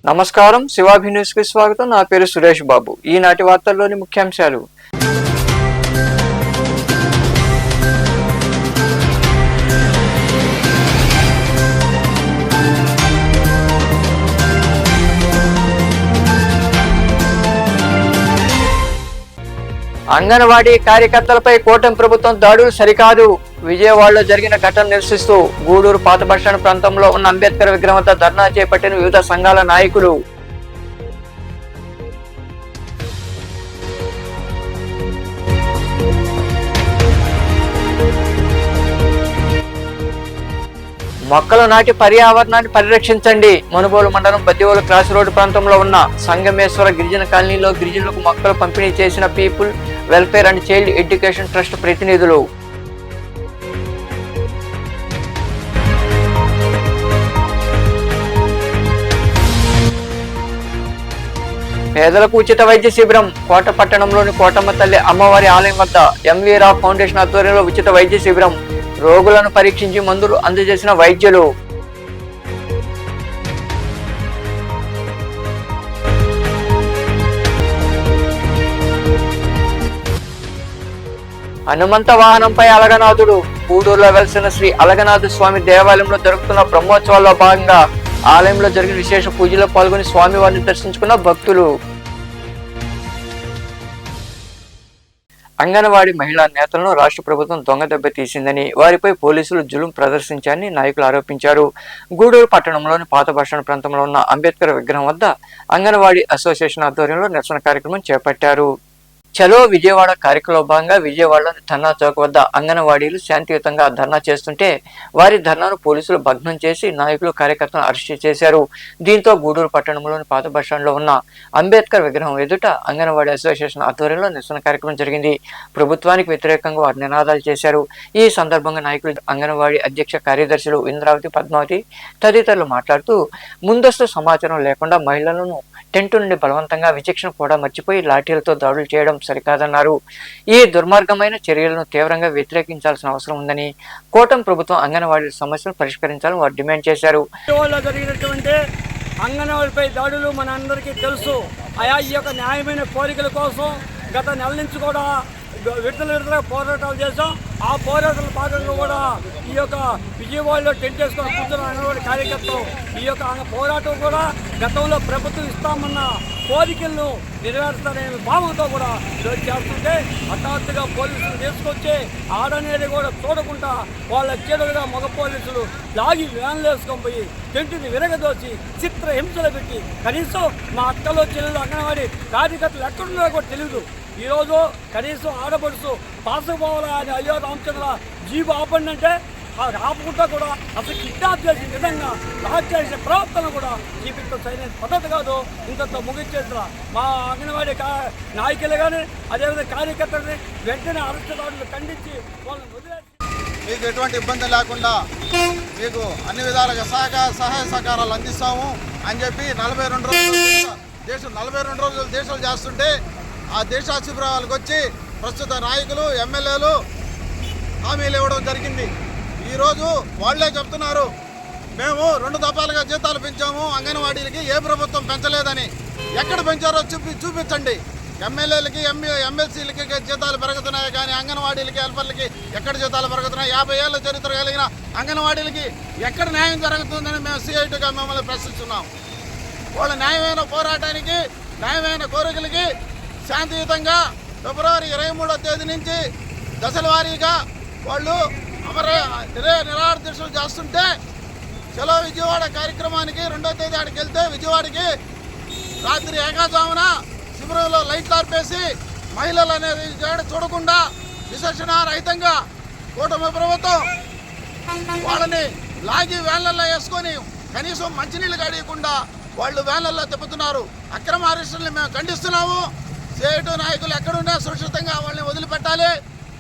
నమస్కారం, శివాభి న్యూస్ కి స్వాగతం. నా పేరు సురేష్ బాబు. ఈనాటి వార్తల్లోని ముఖ్యాంశాలు. అంగన్వాడీ కార్యకర్తలపై కూటమి ప్రభుత్వం దాడులు సరికాదు. విజయవాడలో జరిగిన ఘటన నిరసిస్తూ గూడూరు పాత బస్టాండ్ ప్రాంతంలో ఉన్న అంబేద్కర్ విగ్రహం వద్ద ధర్నా చేపట్టిన వివిధ సంఘాల నాయకులు. మొక్కలు నాటి పర్యావరణాన్ని పరిరక్షించండి. మునుగోలు మండలం బద్దివోలు క్రాస్ రోడ్డు ప్రాంతంలో ఉన్న సంగమేశ్వర గిరిజన కాలనీలో గిరిజనులకు మొక్కలు పంపిణీ చేసిన people welfare and child education trust ప్రతినిధులు. పేదలకు ఉచిత వైద్య శిబిరం. కోట పట్టణంలోని కోటమ్మ తల్లి అమ్మవారి ఆలయం వద్ద ఎంవీ రావు ఫౌండేషన్ ఆధ్వర్యంలో ఉచిత వైద్య శిబిరం. రోగులను పరీక్షించి మందులు అందజేసిన వైద్యులు. హనుమంత వాహనంపై అలగనాథుడు. గూడూరులో వెలిసిన శ్రీ అలగనాథ స్వామి దేవాలయంలో జరుగుతున్న బ్రహ్మోత్సవాల్లో భాగంగా ఆలయంలో జరిగిన విశేష పూజలో పాల్గొని స్వామివారిని దర్శించుకున్న భక్తులు. అంగన్వాడీ మహిళా నేతలను రాష్ట్ర ప్రభుత్వం దొంగ దెబ్బ తీసిందని, వారిపై పోలీసులు జులుం ప్రదర్శించారని నాయకులు ఆరోపించారు. గూడూరు పట్టణంలోని పాత బస్టాండ్ ప్రాంతంలో ఉన్న అంబేద్కర్ విగ్రహం వద్ద అంగన్వాడీ అసోసియేషన్ ఆధ్వర్యంలో నిరసన కార్యక్రమం చేపట్టారు. చలో విజయవాడ కార్యక్రమంలో భాగంగా విజయవాడలోని ధర్నా చౌక్ వద్ద అంగన్వాడీలు శాంతియుతంగా ధర్నా చేస్తుంటే వారి ధర్నాను పోలీసులు భగ్నం చేసి నాయకులు కార్యకర్తలను అరెస్టు చేశారు. దీంతో గూడూరు పట్టణంలోని పాత బస్టాండ్లో ఉన్న అంబేద్కర్ విగ్రహం ఎదుట అంగన్వాడీ అసోసియేషన్ ఆధ్వర్యంలో నిరసన కార్యక్రమం జరిగింది. ప్రభుత్వానికి వ్యతిరేకంగా వారు నినాదాలు చేశారు. ఈ సందర్భంగా నాయకులు అంగన్వాడీ అధ్యక్ష కార్యదర్శులు ఇంద్రావతి, పద్మావతి తదితరులు మాట్లాడుతూ ముందస్తు సమాచారం లేకుండా మహిళలను టెంటు నుండి బలవంతంగా విచక్షణ కూడా మర్చిపోయి లాఠీలతో దాడులు చేయడం సరికాదన్నారు. ఈ దుర్మార్గమైన చర్యలను తీవ్రంగా వ్యతిరేకించాల్సిన అవసరం ఉందని, కూటమి ప్రభుత్వం అంగన్వాడీ సమస్యలను పరిష్కరించాలని వారు డిమాండ్ చేశారు. అంగన్వాడీపై దాడులు మన అందరికీ తెలుసు. ఈ యొక్క న్యాయమైన కోరికల కోసం గత నెల నుంచి కూడా విడుదల పోరాటాలు చేశాం. ఆ పోరాటాల భాగంగా కూడా ఈ యొక్క విజయవాడలో టెంట్ వేసుకొని కూర్చున్న అంగన్వాడీ కార్యకర్తలు ఈ యొక్క పోరాటం కూడా గతంలో ప్రభుత్వం ఇస్తామన్న కోరికలను నెరవేరుస్తారనే భావంతో కూడా ఈరోజు చేస్తుంటే హఠాత్తుగా పోలీసులు తీసుకొచ్చి ఆడనేది కూడా చూడకుండా వాళ్ళ చేడుగా మగ పోలీసులు లాగి వ్యాన్లు వేసుకొని పోయి టెంటుని విరగదోచి చిత్ర హింసలు పెట్టి కనీసం మా అక్కలో చెల్లెలు అంగన్వాడీ కార్యకర్తలు ఎక్కడున్నారో కూడా తెలియదు. ఈరోజు కనీసం ఆడపడుచు పాసపోవాలా అని అయ్యో రామచంద్ర జీబు ఆపండి అంటే ఆపుకుంటా కూడా అసలు కిడ్నాప్ చేసిన విధంగా లాక్ చేసే ప్రవర్తన కూడా జీవితం సరైన పద్ధతి కాదు. ఇంతతో ముగించేసిన మా అంగన్వాడీ నాయకులు కానీ అదేవిధంగా కార్యకర్తలని వెంటనే అరెస్టు ఖండించి వాళ్ళని వదిలేసి మీకు ఎటువంటి ఇబ్బంది లేకుండా మీకు అన్ని విధాలుగా సహాయ సహకారాలు అందిస్తాము అని చెప్పి 42 రోజులు దేశాలు చేస్తుంటే ఆ దేశ శిబిరాలకు వచ్చి ప్రస్తుత నాయకులు, ఎమ్మెల్యేలు హామీలు ఇవ్వడం జరిగింది. ఈరోజు వాళ్లే చెప్తున్నారు, మేము 2 దఫాలుగా జీతాలు పెంచాము అంగన్వాడీలకి, ఏ ప్రభుత్వం పెంచలేదని. ఎక్కడ పెంచారో చూపించండి. ఎమ్మెల్యేలకి, ఎమ్మెల్సీలకి జీతాలు పెరుగుతున్నాయి కానీ అంగన్వాడీలకి, హెల్పర్లకి ఎక్కడ జీతాలు పెరుగుతున్నాయి? 50 ఏళ్ళ చరిత్ర కలిగిన అంగన్వాడీలకి ఎక్కడ న్యాయం జరుగుతుందని మేము సిఐటిగా మిమ్మల్ని ప్రశ్నిస్తున్నాం. వాళ్ళ న్యాయమైన పోరాటానికి, న్యాయమైన కోరికలకి శాంతియుతంగా ఫిబ్రవరి 23వ తేదీ నుంచి దశల వారీగా వాళ్ళు నిరాహార దీక్షలు చేస్తుంటే చలో విజయవాడ కార్యక్రమానికి 2వ తేదీ ఆడికి వెళ్తే విజయవాడకి రాత్రి ఏకాజామున శిబిరంలో లైట్లు ఆర్పేసి మహిళలు అనేది చూడకుండా విశేషణ రహితంగా కూటమి ప్రభుత్వం వాళ్ళని లాగి వ్యాన్లలో వేసుకొని కనీసం మంచినీళ్ళు కడియకుండా వాళ్ళు వ్యాన్లలో తిప్పుతున్నారు. అక్రమ అరెస్టుల్ని మేము ఖండిస్తున్నాము. సిఐటి నాయకులు ఎక్కడున్నా సురక్షితంగా వాళ్ళని వదిలిపెట్టాలి.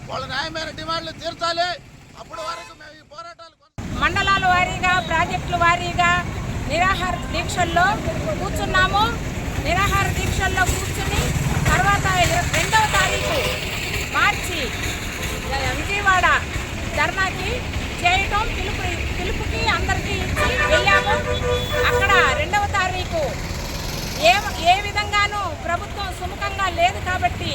వాళ్ళ న్యాయమైన డిమాండ్లు తీర్చాలి. అప్పటి వరకు మేము ఈ పోరాటాలు మండలాల వారీగా ప్రాజెక్టుల వారీగా నిరాహార దీక్షల్లో కూర్చున్నాము. నిరాహార దీక్షల్లో కూర్చుని తర్వాత 2వ తారీఖు మార్చి విజయవాడ ధర్నాకి చేయటం పిలుపుకి అందరికీ ఇచ్చి వెళ్ళాము. అక్కడ 2వ తారీఖు ఏ విధంగానూ ప్రభుత్వం సుముఖంగా లేదు కాబట్టి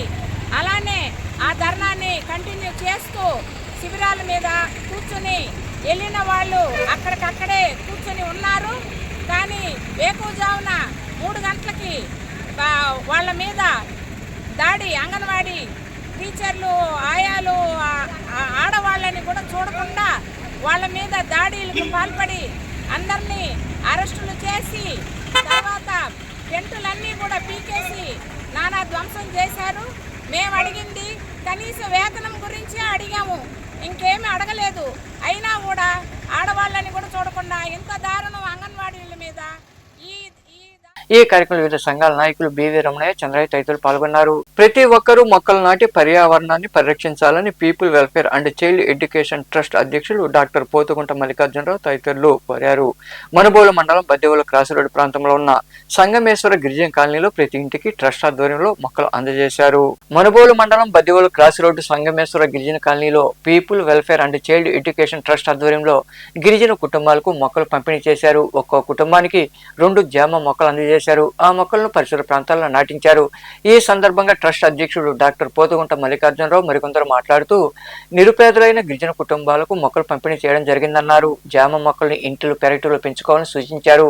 అలానే ఆ ధర్నాన్ని కంటిన్యూ చేస్తూ శిబిరాల మీద కూర్చొని వెళ్ళిన వాళ్ళు అక్కడికక్కడే కూర్చొని ఉన్నారు. కానీ వేకువజామున 3 గంటలకి వాళ్ళ మీద దాడి, అంగన్వాడీ టీచర్లు, ఆయాలు, ఆడవాళ్ళని కూడా చూడకుండా వాళ్ళ మీద దాడులకు పాల్పడి అందరినీ అరెస్టులు చేసి తర్వాత టెంటులన్నీ కూడా పీకేసి నానా ధ్వంసం చేశారు. మేము అడిగింది కనీస వేతనం గురించే అడిగాము, ఇంకేమీ అడగలేదు. అయినా కూడా ఆడవాళ్ళని కూడా చూడకుండా ఇంత దారుణం అంగన్వాడీల మీద ఈ కార్యక్రమంలో వివిధ సంఘాల నాయకులు బివి రమణయ్య, చంద్రయ్య తదితరులు పాల్గొన్నారు. ప్రతి ఒక్కరూ మొక్కలు నాటి పర్యావరణాన్ని పరిరక్షించాలని people welfare and child education trust అధ్యక్షులు డాక్టర్ పోతుగుంట మల్లికార్జునరావు తదితరులు కోరారు. మనుబోలు మండలం బద్దెవోలు క్రాస్ రోడ్డు ప్రాంతంలో ఉన్న సంగమేశ్వర గిరిజన కాలనీలో ప్రతి ఇంటికి ట్రస్ట్ ఆధ్వర్యంలో మొక్కలు అందజేశారు. మనుబోలు మండలం బద్దెవోలు క్రాస్ రోడ్డు సంగమేశ్వర గిరిజన కాలనీలో people welfare and child education trust ఆధ్వర్యంలో గిరిజన కుటుంబాలకు మొక్కలు పంపిణీ చేశారు. ఒక్కో కుటుంబానికి 2 జామ మొక్కలు అందజేశారు. ఆ మొక్కలను పరిసర ప్రాంతాల్లో నాటించారు. ఈ సందర్భంగా ట్రస్ట్ అధ్యక్షుడు డాక్టర్ పోతుగుంట మల్లికార్జునరావు మరికొందరు మాట్లాడుతూ నిరుపేదలైన గిరిజన కుటుంబాలకు మొక్కలు పంపిణీ చేయడం జరిగిందన్నారు. జామ మొక్కల్ని ఇంటిలో పెరటిలో పెంచుకోవాలని సూచించారు.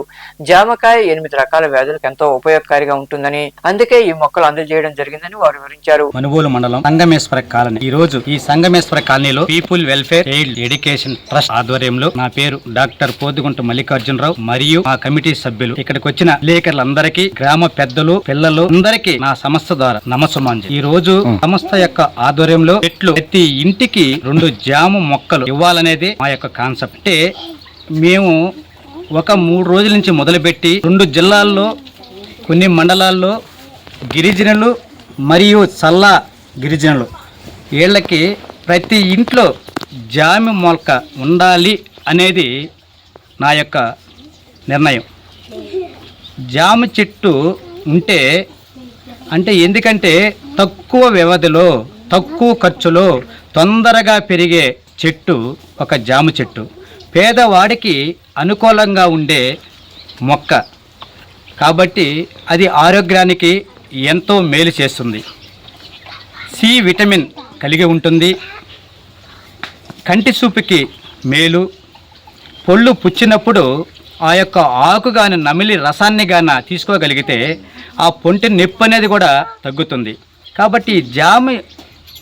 జామకాయ 8 రకాల వ్యాధులకు ఎంతో ఉపయోగకారిగా ఉంటుందని, అందుకే ఈ మొక్కలు అందజేయడం జరిగిందని వారు వివరించారు. మనుబోలు మండలం సంగమేశ్వర కాలనీ. ఈ రోజు ఈ సంగమేశ్వర కాలనీలో people welfare child education trust ఆధ్వర్యంలో నా పేరు డాక్టర్ పోతుగుంట మల్లికార్జునరావు మరియు ఆ కమిటీ సభ్యులు ఇక్కడికి వచ్చిన విలేకరులందరికీ, గ్రామ పెద్దలు, పిల్లలు అందరికీ నా సంస్థ ద్వారా నమస్సుమాంజలి. ఈ రోజు సంస్థ యొక్క ఆధ్వర్యంలో చెట్లు ప్రతి ఇంటికి 2 జామ మొక్కలు ఇవ్వాలనేది మా యొక్క కాన్సెప్ట్. అంటే మేము ఒక 3 రోజుల నుంచి మొదలుపెట్టి 2 జిల్లాల్లో కొన్ని మండలాల్లో గిరిజనులు మరియు చల్లా గిరిజనులు వీళ్ళకి ప్రతి ఇంట్లో జామ మొక్క ఉండాలి అనేది నా యొక్క నిర్ణయం. జామ చెట్టు ఉంటే అంటే ఎందుకంటే తక్కువ వ్యవధిలో తక్కువ ఖర్చులో తొందరగా పెరిగే చెట్టు ఒక జామ చెట్టు. పేదవాడికి అనుకూలంగా ఉండే మొక్క కాబట్టి అది ఆరోగ్యానికి ఎంతో మేలు చేస్తుంది. సి విటమిన్ కలిగి ఉంటుంది. కంటి చూపుకి మేలు. పొళ్ళు పుచ్చినప్పుడు ఆ యొక్క ఆకు గాని నమిలి రసాన్ని గాన తీసుకోగలిగితే ఆ పొంటి నొప్పి అనేది కూడా తగ్గుతుంది. కాబట్టి జామ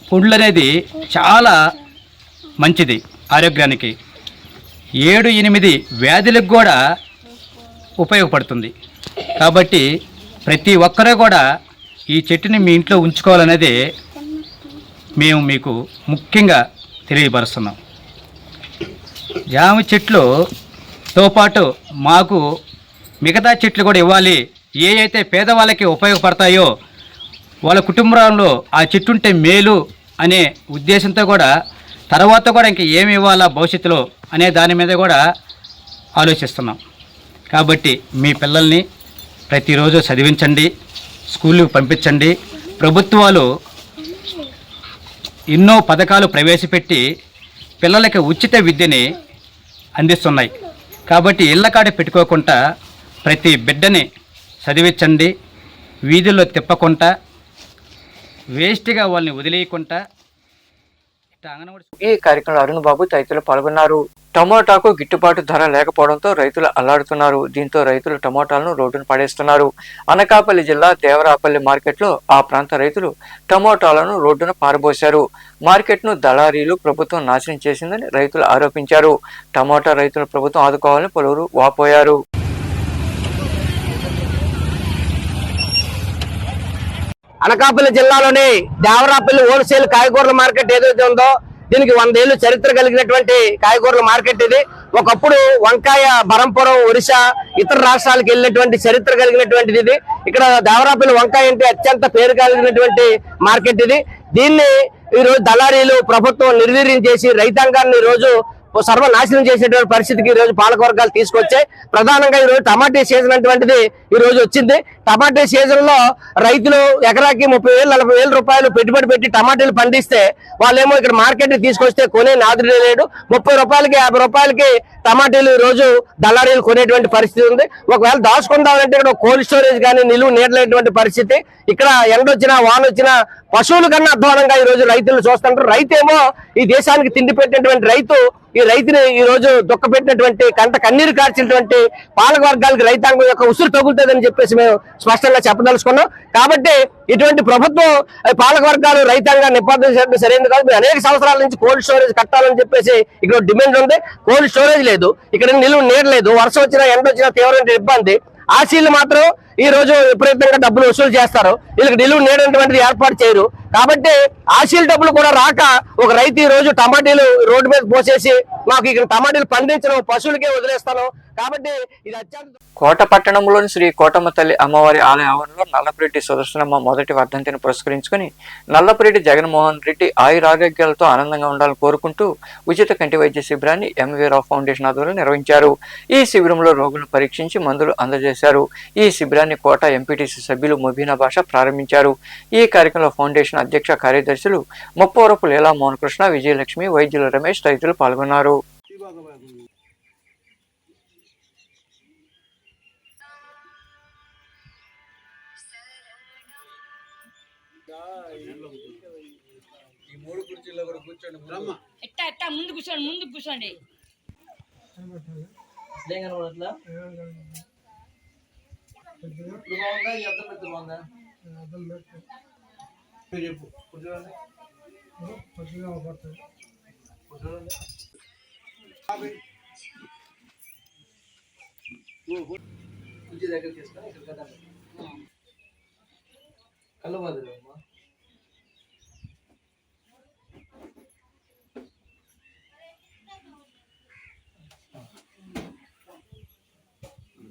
పండ్లు అనేది చాలా మంచిది ఆరోగ్యానికి. 7-8 వ్యాధులకు కూడా ఉపయోగపడుతుంది. కాబట్టి ప్రతి ఒక్కరూ కూడా ఈ చెట్టుని మీ ఇంట్లో ఉంచుకోవాలనేది మేము మీకు ముఖ్యంగా తెలియపరుస్తున్నాం. జామ చెట్లుతో పాటు మాకు మిగతా చెట్లు కూడా ఇవ్వాలి. ఏ అయితే పేదవాళ్ళకి ఉపయోగపడతాయో వాళ్ళ కుటుంబంలో ఆ చెట్టు ఉంటే మేలు అనే ఉద్దేశంతో కూడా తర్వాత కూడా ఇంక ఏమి ఇవ్వాలా భవిష్యత్తులో అనే దాని మీద కూడా ఆలోచిస్తున్నాం. కాబట్టి మీ పిల్లల్ని ప్రతిరోజు చదివించండి, స్కూళ్ళకి పంపించండి. ప్రభుత్వాలు ఎన్నో పథకాలు ప్రవేశపెట్టి పిల్లలకి ఉచిత విద్యని అందిస్తున్నాయి. కాబట్టి ఇళ్ళకాడ పెట్టుకోకుండా ప్రతి బిడ్డని చదివించండి. వీధుల్లో తిప్పకుండా వేస్ట్గా వాళ్ళని వదిలేయకుండా. ఈ కార్యక్రమంలో అరుణ్ బాబు తదితరులు పాల్గొన్నారు. టమోటాకు గిట్టుబాటు ధర లేకపోవడంతో రైతులు అల్లాడుతున్నారు. దీంతో రైతులు టమోటాలను రోడ్డును పడేస్తున్నారు. అనకాపల్లి జిల్లా దేవరాపల్లి మార్కెట్లో ఆ ప్రాంత రైతులు టమోటాలను రోడ్డున పారబోశారు. మార్కెట్ను దళారీలు ప్రభుత్వం నాశనం చేసిందని రైతులు ఆరోపించారు. టమోటా రైతులు ప్రభుత్వం ఆదుకోవాలని పలువురు వాపోయారు. అనకాపల్లి జిల్లాలోని దేవరాపల్లి హోల్సేల్ కాయగూరల మార్కెట్ ఏదైతే ఉందో దీనికి 100 ఏళ్ళు చరిత్ర కలిగినటువంటి కాయగూరల మార్కెట్ ఇది. ఒకప్పుడు వంకాయ బరంపురం, ఒరిస్సా, ఇతర రాష్ట్రాలకు వెళ్ళినటువంటి చరిత్ర కలిగినటువంటిది ఇది. ఇక్కడ దేవరాపల్లి వంకాయ అంటే అత్యంత పేరు కలిగినటువంటి మార్కెట్ ఇది. దీన్ని ఈరోజు దళారీలు ప్రభుత్వం నిర్వీర్యం చేసి రైతాంగాన్ని రోజు సర్వనాశనం చేసేటువంటి పరిస్థితికి ఈ రోజు పాలకవర్గాలు తీసుకొచ్చాయి. ప్రధానంగా ఈ రోజు టమాటా సీజన్ అటువంటిది ఈ రోజు వచ్చింది. టమాటా సీజన్ లో రైతులు ఎకరాకి 30,000-40,000 రూపాయలు పెట్టుబడి పెట్టి టమాటాలు పండిస్తే వాళ్ళేమో ఇక్కడ మార్కెట్ తీసుకొస్తే కొనే నాదుడే లేడు. 30 రూపాయలకి 50 రూపాయలకి టమాటాలు ఈ రోజు దళారీలు కొనేటువంటి పరిస్థితి ఉంది. ఒకవేళ దాచుకుందామంటే ఇక్కడ కోల్డ్ స్టోరేజ్ కానీ నిలువ నీడలేటువంటి పరిస్థితి. ఇక్కడ ఎండొచ్చినా వాన వచ్చినా పశువుల కన్నా అధ్వానంగా ఈ రోజు రైతులు చూస్తుంటారు. రైతు ఏమో ఈ దేశానికి తిండి పెట్టినటువంటి రైతు, ఈ రైతుని ఈ రోజు దుఃఖపెట్టినటువంటి కంట కన్నీరు కార్చినటువంటి పాలక వర్గాలకు రైతాంగం యొక్క ఉసురు తగులుతుందని చెప్పేసి మేము స్పష్టంగా చెప్పదలుచుకున్నాం. కాబట్టి ఇటువంటి ప్రభుత్వం పాలక వర్గాలు రైతాంగాన్ని నిబద్ధం సరైనది కాదు. అనేక సంవత్సరాల నుంచి కోల్డ్ స్టోరేజ్ కట్టాలని చెప్పేసి ఇక్కడ డిమాండ్ ఉంది. కోల్డ్ స్టోరేజ్ లేదు, ఇక్కడ నిలువ నీరు లేదు, వర్షం వచ్చినా ఎండ వచ్చినా తీవ్రమైన ఇబ్బంది. ఆశీలు మాత్రం ఈ రోజు విపరీతంగా డబ్బులు వసూలు చేస్తారు, వీళ్ళకి నిలువ నీడటువంటిది ఏర్పాటు చేయరు. కాబట్టి ఆశీల డబ్బులు కూడా రాక ఒక రైతు ఈ రోజు టమాటీలు రోడ్డు మీద పోసేసి మాకు ఇక్కడ టమాటీలు పండించడం పశువులకే వదిలేస్తాను. కాబట్టి ఇది అత్యంత కోట పట్టణంలోని శ్రీ కోటమ్మ తల్లి అమ్మవారి ఆలయ ఆవరణలో నల్లపురెడ్డి సుదర్శనమ్మ మొదటి వర్ధంతిని పురస్కరించుకుని నల్లపురెడ్డి జగన్మోహన్ రెడ్డి ఆయురారోగ్యాలతో ఆనందంగా ఉండాలని కోరుకుంటూ ఉచిత కంటి వైద్య శిబిరాన్ని ఎంవీ రావు ఫౌండేషన్ ఆధ్వర్యంలో నిర్వహించారు. ఈ శిబిరంలో రోగులను పరీక్షించి మందులు అందజేశారు. ఈ శిబిరాన్ని కోట ఎంపీటీసీ సభ్యులు ముబీనా భాష ప్రారంభించారు. ఈ కార్యక్రమంలో ఫౌండేషన్ అధ్యక్ష కార్యదర్శులు ముప్పవరపు లీలా మోహనకృష్ణ, విజయలక్ష్మి, వైద్యులు రమేష్ తదితరులు పాల్గొన్నారు. ముందు కూర్చోండి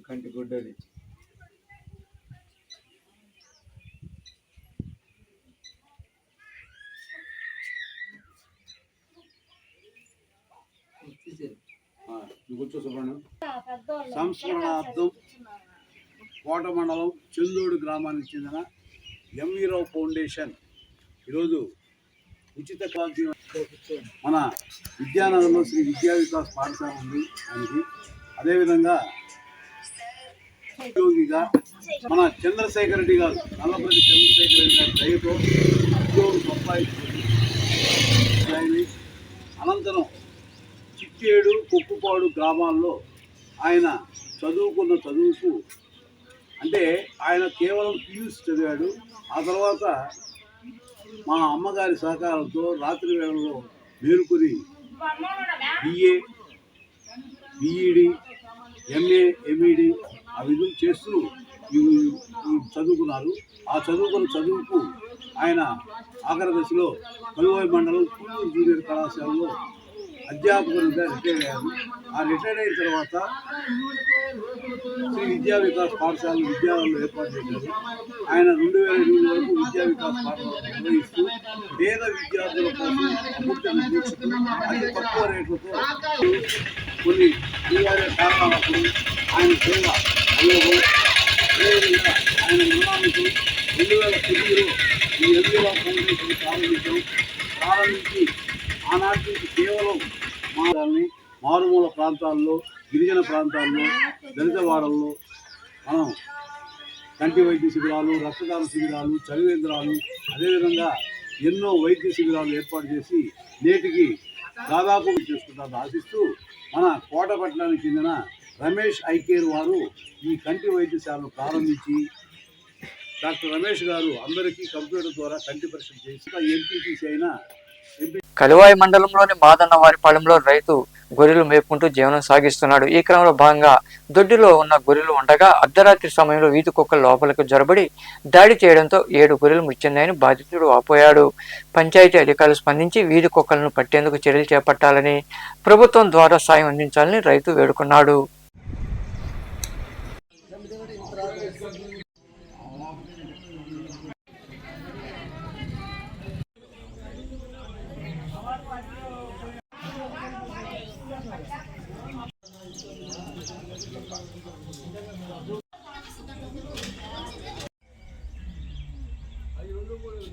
కంటి గుడ్డది సంస్మరణార్థం కోట మండలం చెందోడు గ్రామానికి చెందిన ఎంవీ రావు ఫౌండేషన్ ఈరోజు ఉచిత కాంతి మన విద్యానగర్లో శ్రీ విద్యా వికాస్ పాఠశాల ఉంది దానికి. అదేవిధంగా ఉద్యోగిగా మన చంద్రశేఖర్ రెడ్డి గారు, నల్లపల్లి చంద్రశేఖర్ రెడ్డి గారి దయతో ఉద్యోగం సంపాదించుకుంది. అనంతరం చిట్టేడు, కొప్పుపాడు గ్రామాల్లో ఆయన చదువుకున్న చదువుకు అంటే ఆయన కేవలం PUC చదివాడు. ఆ తర్వాత మా అమ్మగారి సహకారంతో రాత్రి వేళల్లో మేలుకొని BA, BED, MA, MED ఆ విధులు చేస్తూ చదువుకున్నారు. ఆ చదువుకున్న చదువుకు ఆయన ఆఖరి దశలో కలువాయి మండలం కూలూరు జూనియర్ కళాశాలలో అధ్యాపకులుగా రిటైర్ అయ్యారు. ఆ రిటైర్ అయిన తర్వాత శ్రీ విద్యా వికాస్ పాఠశాల విద్యాలయంలో ఏర్పాటు చేశారు. ఆయన 2008 వరకు విద్యా వికాస్ పాఠశాల నిర్వహిస్తూ పేద విద్యార్థుల కోసం అభివృద్ధి నిర్దేశిస్తూ అతి తక్కువ రేట్లతో కొన్ని అనివార్య కారణాలప్పుడు ఆయన సేవ అయోగం. అదేవిధంగా ఆయన నిర్మాణంతో 2009లో ఈ ఎంవీ రావు ఫౌండేషన్ ప్రారంభించి ఆనాటి నుంచి కేవలం మారుమూల ప్రాంతాల్లో, గిరిజన ప్రాంతాల్లో, దళిత వాడల్లో మనం కంటి వైద్య శిబిరాలు, రక్తదాన శిబిరాలు, చలివేంద్రాలు, అదేవిధంగా ఎన్నో వైద్య శిబిరాలు ఏర్పాటు చేసి నేటికి దాదాపు చేసుకుంటారు ఆశిస్తూ మన కోట పట్టణానికి చెందిన రమేష్ ఐకేర్ వారు ఈ కంటి వైద్యశాలను ప్రారంభించి డాక్టర్ రమేష్ గారు అందరికీ కంప్యూటర్ ద్వారా కంటి పరీక్షలు చేసి ఎంపీటీసీ అయిన కలువాయి మండలంలోని మాదన్నవారిపాలెంలో రైతు గొర్రెలు మేపుకుంటూ జీవనం సాగిస్తున్నాడు. ఈ క్రమంలో భాగంగా దొడ్డిలో ఉన్న గొర్రెలు ఉండగా అర్ధరాత్రి సమయంలో వీధి కుక్కలు లోపలకు జొరబడి దాడి చేయడంతో 7 గొర్రెలు మృత్యుందాయని బాధితుడు వాపోయాడు. పంచాయతీ అధికారులు స్పందించి వీధి కుక్కలను పట్టేందుకు చర్యలు చేపట్టాలని, ప్రభుత్వం ద్వారా సాయం అందించాలని రైతు వేడుకున్నాడు.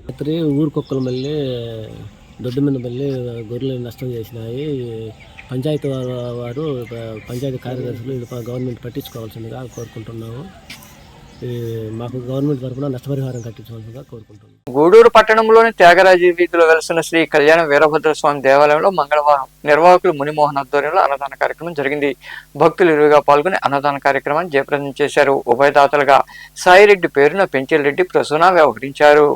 రాత్రి ఊరికొక్కలు మళ్ళీ దొడ్డు మీద మళ్ళీ గొర్రెలు నష్టం చేసినాయి. పంచాయతీ వారు పంచాయతీ కార్యదర్శులు ఇది గవర్నమెంట్ పట్టించుకోవాల్సిందిగా కోరుకుంటున్నాము. మాకు గవర్నమెంట్ తరఫున నష్టపరిహారం కట్టించవలసిందిగా కోరుకుంటున్నాం. గూడూరు పట్టణంలోని త్యాగరాజు వీధిలో వెలసిన శ్రీ కళ్యాణ వీరభద్ర స్వామి దేవాలయంలో మంగళవారం నిర్వాహకులు మునిమోహన్ ఆధ్వర్యంలో అన్నదాన కార్యక్రమం జరిగింది. భక్తులు ఇరువుగా పాల్గొని అన్నదాన కార్యక్రమాన్ని జయప్రదం చేశారు. ఉభయదాతలుగా సాయిరెడ్డి పేరున పెంచెల్రెడ్డి ప్రసూన వ్యవహరించారు.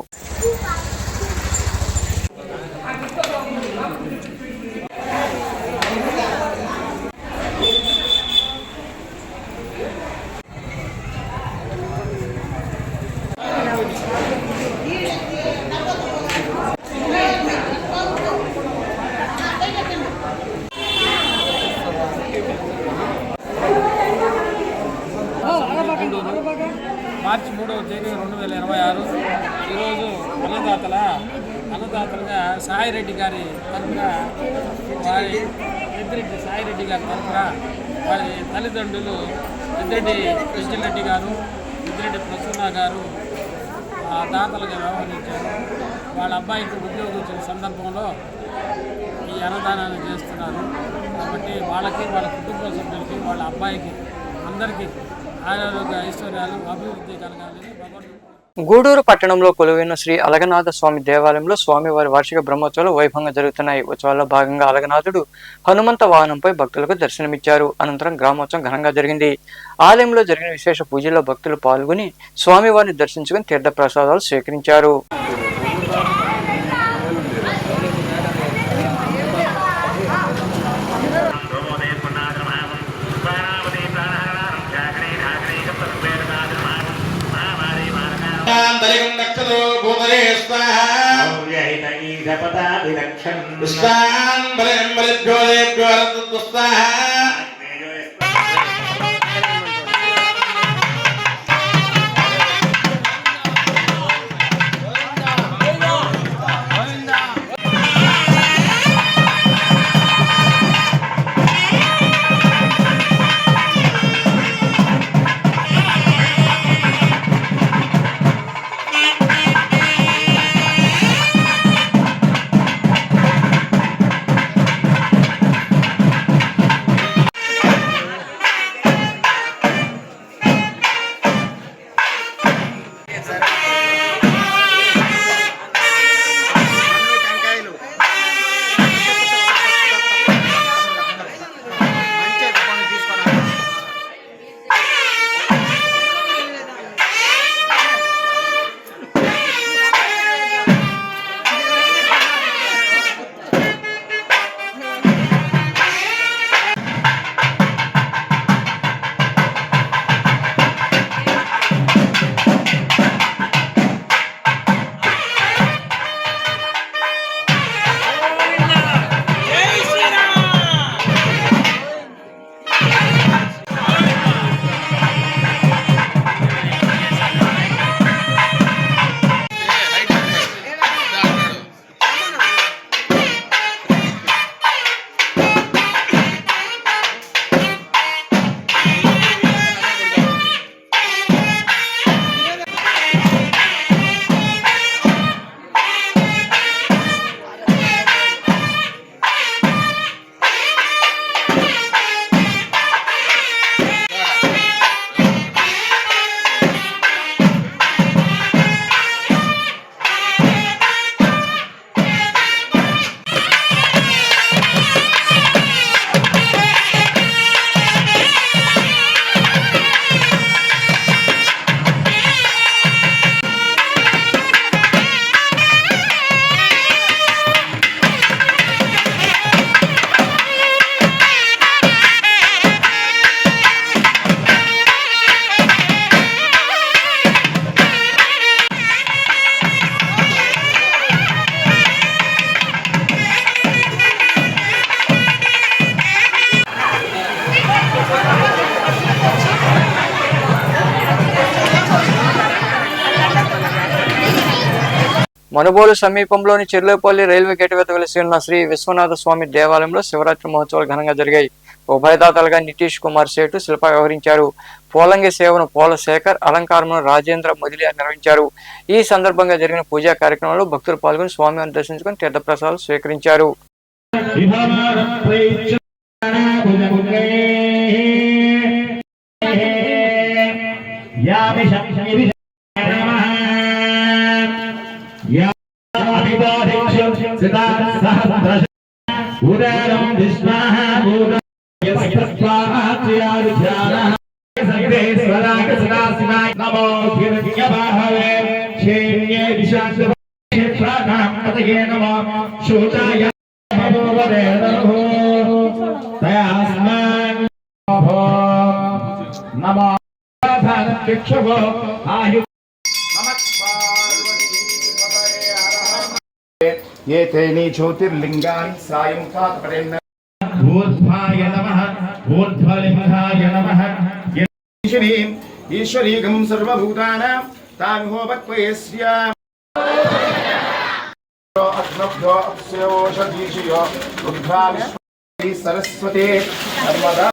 మార్చి 3వ తేదీ 2026 ఈరోజు అన్నదాతలుగా సాయిరెడ్డి గారి తరఫున వారి పెద్దిరెడ్డి సాయిరెడ్డి గారి తరఫున వారి తల్లిదండ్రులు పెద్దిరెడ్డి పెంచెల్రెడ్డి గారు పెద్దిరెడ్డి ప్రసూన గారు దాతలుగా వ్యవహరించారు. వాళ్ళ అబ్బాయికి ఉద్యోగం వచ్చిన సందర్భంలో ఈ అన్నదానాన్ని చేస్తున్నారు. కాబట్టి వాళ్ళకి వాళ్ళ కుటుంబ సభ్యులకి వాళ్ళ అబ్బాయికి అందరికీ ఆరోగ్య ఐశ్వర్యాలు అభివృద్ధి కలగాలని భగవంతుడు. గూడూరు పట్టణంలో కొలువైన శ్రీ అలగనాథ స్వామి దేవాలయంలో స్వామివారి వార్షిక బ్రహ్మోత్సవాలు వైభవంగా జరుగుతున్నాయి. ఉత్సవాల్లో భాగంగా అలగనాథుడు హనుమంత వాహనంపై భక్తులకు దర్శనమిచ్చారు. అనంతరం గ్రామోత్సవం ఘనంగా జరిగింది. ఆలయంలో జరిగిన విశేష పూజల్లో భక్తులు పాల్గొని స్వామివారిని దర్శించుకుని తీర్థప్రసాదాలు స్వీకరించారు. మనుబోలు సమీపంలోని చెర్లోపల్లి రైల్వే గేట్ వద్ద వెలిసి ఉన్న శ్రీ విశ్వనాథ స్వామి దేవాలయంలో శివరాత్రి మహోత్సవాలు ఘనంగా జరిగాయి. ఉభయదాతలుగా నితీష్ కుమార్ సేటు శిల్ప వ్యవహరించారు. పోలంగి సేవను పోలశేఖర్, అలంకారమును రాజేంద్ర మొదలియార్ నిర్వహించారు. ఈ సందర్భంగా జరిగిన పూజా కార్యక్రమంలో భక్తులు పాల్గొని స్వామివారిని దర్శించుకుని తీర్థప్రసాదాలు స్వీకరించారు. ये तेनी ज्योतिर्लिंगानि सायं कातपरेन्न ऊर्ध्वाय नमः ऊर्ध्वलिंगाय नमः ईश्वरीगं सर्वभूतानां तामिहोपक्वयस्य अग्नभ्यो अप्स्योषधीषयो रुद्रामि सरस्वती नर्मदा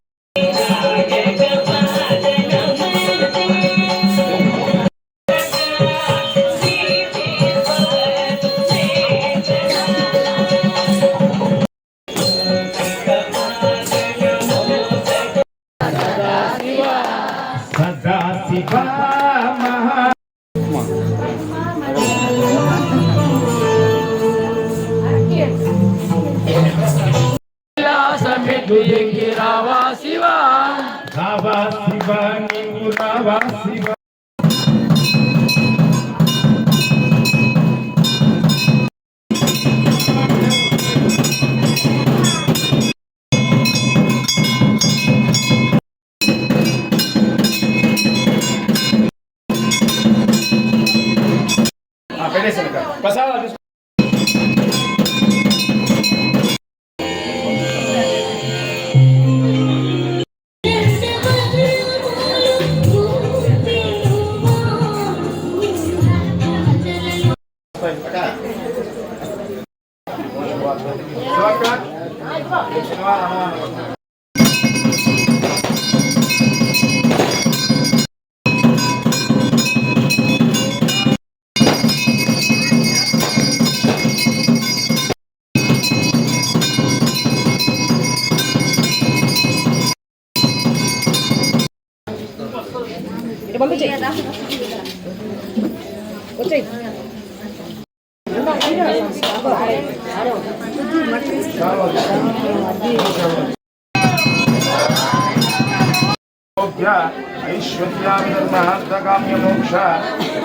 ऐश्वर्यामिधर्महर्तकाम्य मोक्ष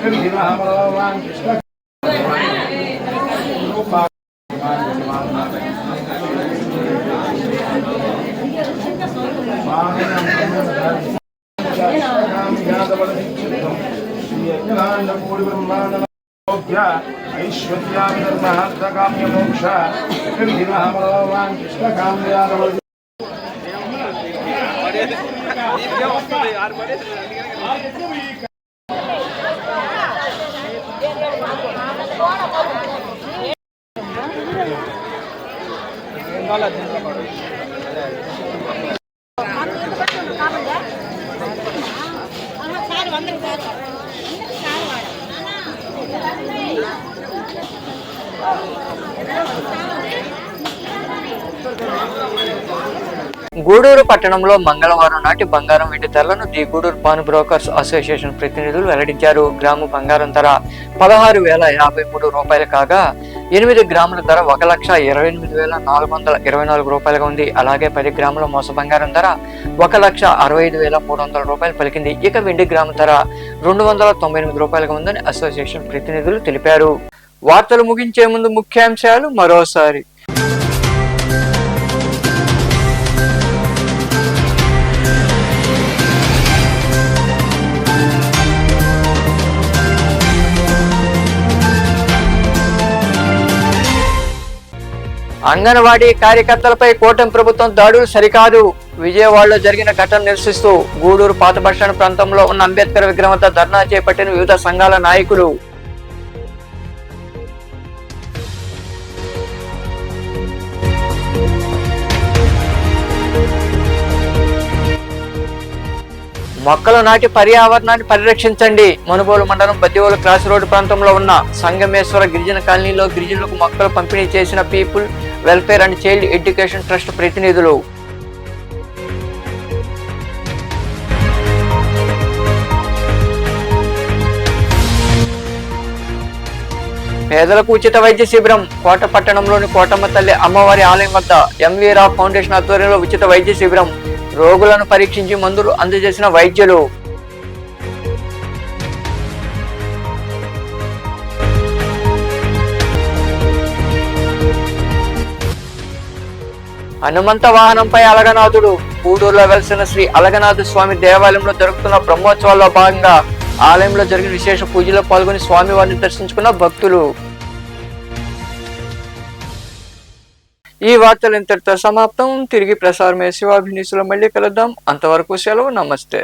निर्विघ्नमरोवान् कृष्ण ऐश्वर्यामिधर्महर्तकाम्य मोक्ष निर्विघ्नमरोवान् कृष्ण काम्यानवधि గూడూరు పట్టణంలో మంగళవారం నాటి బంగారం వెండి ధరలను the Gudur pawn brokers association ప్రతినిధులు వెల్లడించారు. గ్రాము బంగారం ధర 16,053 రూపాయలు కాగా 8 గ్రాముల ధర 1,28,424 రూపాయలుగా ఉంది. అలాగే 10 గ్రాముల మోస బంగారం ధర 1,65,300 రూపాయలు పలికింది. ఇక వెండి గ్రాము ధర 298 రూపాయలుగా ఉందని అసోసియేషన్ ప్రతినిధులు తెలిపారు. వార్తలు ముగించే ముందు ముఖ్యాంశాలు మరోసారి. అంగన్వాడీ కార్యకర్తలపై కూటమి ప్రభుత్వం దాడులు సరికాదు. విజయవాడలో జరిగిన ఘటన నిరసిస్తూ గూడూరు పాత బస్టాండ్ ప్రాంతంలో ఉన్న అంబేద్కర్ విగ్రహం వద్ద ధర్నా చేపట్టిన వివిధ సంఘాల నాయకులు. మొక్కలు నాటి పర్యావరణాన్ని పరిరక్షించండి. మనుబోలు మండలం బద్దివోలు క్రాస్ రోడ్డు ప్రాంతంలో ఉన్న సంగమేశ్వర గిరిజన కాలనీలో గిరిజనులకు మొక్కలు పంపిణీ చేసిన people welfare and child education trust ప్రతినిధులు. పేదలకు ఉచిత వైద్య శిబిరం. కోట పట్టణంలోని కోటమ్మ తల్లి అమ్మవారి ఆలయం వద్ద ఎంవీ రావు ఫౌండేషన్ ఆధ్వర్యంలో ఉచిత వైద్య శిబిరం. రోగులను పరీక్షించి మందులు అందజేసిన వైద్యులు. హనుమంత వాహనంపై అలగనాథుడు. గూడూరులో వెలసిన శ్రీ అలగనాథ స్వామి దేవాలయంలో జరుగుతున్న బ్రహ్మోత్సవాల్లో భాగంగా ఆలయంలో జరిగిన విశేష పూజలో పాల్గొని స్వామివారిని దర్శించుకున్న భక్తులు. ఈ వార్తలు ఇంతటితో సమాప్తం. తిరిగి ప్రసారమే శివాభినీసులో మళ్ళీ కలుద్దాం. అంతవరకు సెలవు. నమస్తే.